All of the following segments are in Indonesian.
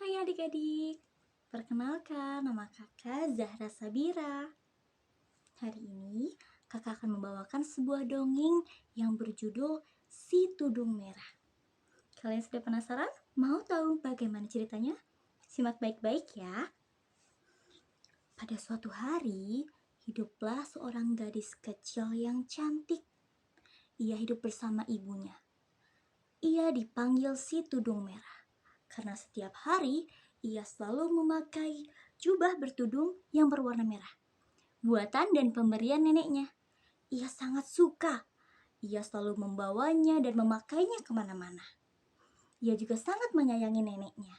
Hai adik-adik, perkenalkan nama kakak Zahra Sabira. Hari ini kakak akan membawakan sebuah dongeng yang berjudul Si Tudung Merah. Kalian sudah penasaran? Mau tahu bagaimana ceritanya? Simak baik-baik ya. Pada suatu hari, hiduplah seorang gadis kecil yang cantik. Ia hidup bersama ibunya. Ia dipanggil Si Tudung Merah karena setiap hari ia selalu memakai jubah bertudung yang berwarna merah, buatan dan pemberian neneknya. Ia sangat suka. Ia selalu membawanya dan memakainya kemana-mana. Ia juga sangat menyayangi neneknya.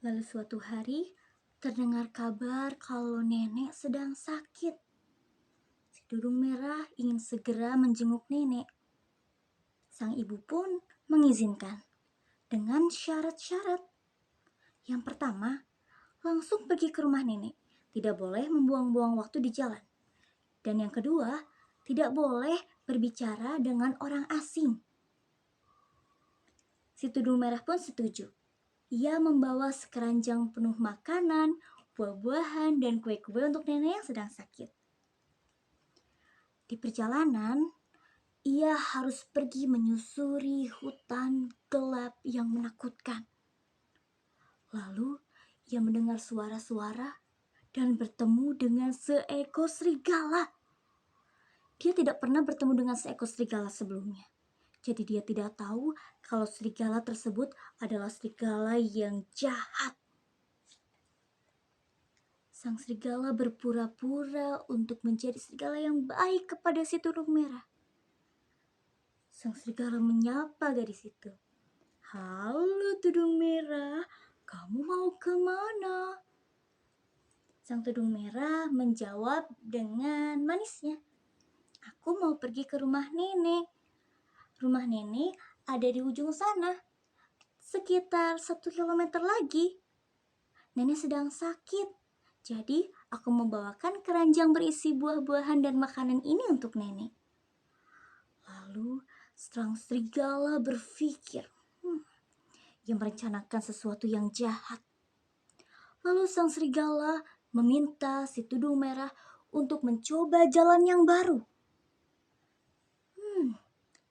Lalu suatu hari terdengar kabar kalau nenek sedang sakit. Si Tudung Merah ingin segera menjenguk nenek. Sang ibu pun mengizinkan dengan syarat-syarat. Yang pertama, langsung pergi ke rumah nenek. Tidak boleh membuang-buang waktu di jalan. Dan yang kedua, tidak boleh berbicara dengan orang asing. Si Tudung Merah pun setuju. Ia membawa sekeranjang penuh makanan, buah-buahan, dan kue-kue untuk nenek yang sedang sakit. Di perjalanan, ia harus pergi menyusuri hutan gelap yang menakutkan. Lalu, ia mendengar suara-suara dan bertemu dengan seekor serigala. Dia tidak pernah bertemu dengan seekor serigala sebelumnya. Jadi dia tidak tahu kalau serigala tersebut adalah serigala yang jahat. Sang serigala berpura-pura untuk menjadi serigala yang baik kepada si Tudung Merah. Sang serigala menyapa gadis itu. "Halo Tudung Merah, kamu mau kemana?" Sang Tudung Merah menjawab dengan manisnya, "Aku mau pergi ke rumah nenek. Rumah nenek ada di ujung sana, sekitar 1 kilometer lagi. Nenek sedang sakit, jadi aku membawakan keranjang berisi buah-buahan dan makanan ini untuk nenek." Lalu sang serigala berpikir, ia merencanakan sesuatu yang jahat. Lalu sang serigala meminta si Tudung Merah untuk mencoba jalan yang baru.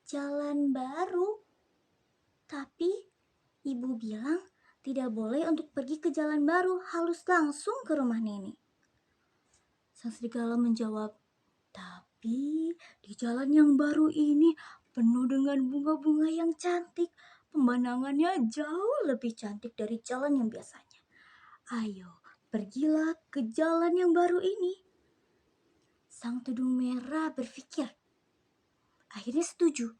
Jalan baru? Tapi ibu bilang tidak boleh untuk pergi ke jalan baru, harus langsung ke rumah nenek. Sang serigala menjawab, "Tapi di jalan yang baru ini penuh dengan bunga-bunga yang cantik. Pemandangannya jauh lebih cantik dari jalan yang biasanya. Ayo, pergilah ke jalan yang baru ini." Sang Tudung Merah berpikir. Akhirnya setuju.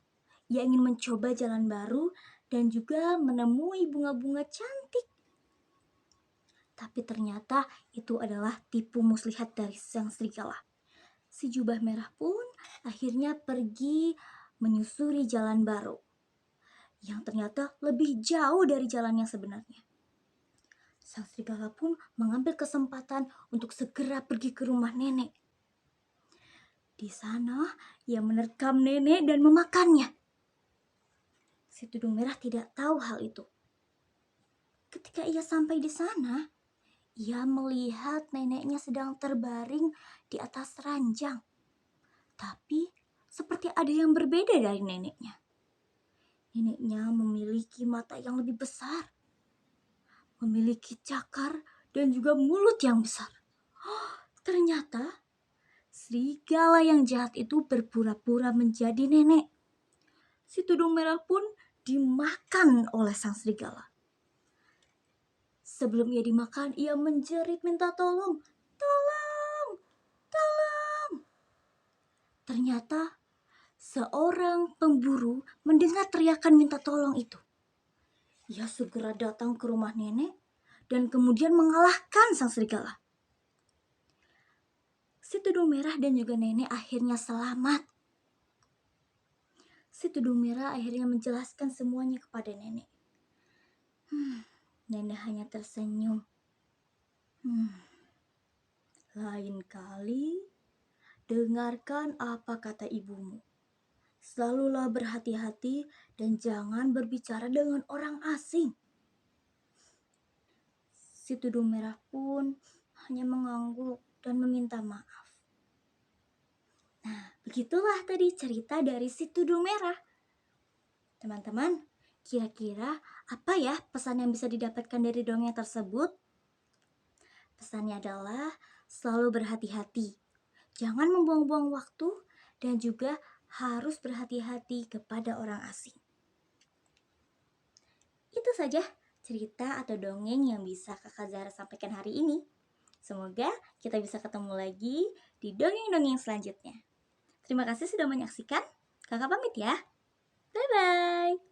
Ia ingin mencoba jalan baru dan juga menemui bunga-bunga cantik. Tapi ternyata itu adalah tipu muslihat dari sang serigala. Si jubah merah pun akhirnya pergi menyusuri jalan baru, yang ternyata lebih jauh dari jalan yang sebenarnya. Sang serigala pun mengambil kesempatan untuk segera pergi ke rumah nenek. Di sana ia menerkam nenek dan memakannya. Si Tudung Merah tidak tahu hal itu. Ketika ia sampai di sana, ia melihat neneknya sedang terbaring di atas ranjang. Tapi seperti ada yang berbeda dari neneknya. Neneknya memiliki mata yang lebih besar, memiliki cakar dan juga mulut yang besar. Ternyata serigala yang jahat itu berpura-pura menjadi nenek. Si Tudung Merah pun dimakan oleh sang serigala. Sebelum ia dimakan, ia menjerit minta tolong. "Tolong! Tolong!" Ternyata seorang pemburu mendengar teriakan minta tolong itu. Ia segera datang ke rumah nenek dan kemudian mengalahkan sang serigala. Si Tudung Merah dan juga nenek akhirnya selamat. Si Tudung Merah akhirnya menjelaskan semuanya kepada nenek. Nenek hanya tersenyum. Lain kali, dengarkan apa kata ibumu. Selalulah berhati-hati dan jangan berbicara dengan orang asing. Si tudung merah pun hanya mengangguk dan meminta maaf. Nah, begitulah tadi cerita dari si tudung merah. Teman-teman, kira-kira apa ya pesan yang bisa didapatkan dari dongeng tersebut? Pesannya adalah selalu berhati-hati. Jangan membuang-buang waktu dan juga harus berhati-hati kepada orang asing. Itu saja cerita atau dongeng yang bisa Kakak Zahra sampaikan hari ini. Semoga kita bisa ketemu lagi di dongeng-dongeng selanjutnya. Terima kasih sudah menyaksikan. Kakak pamit ya. Bye-bye.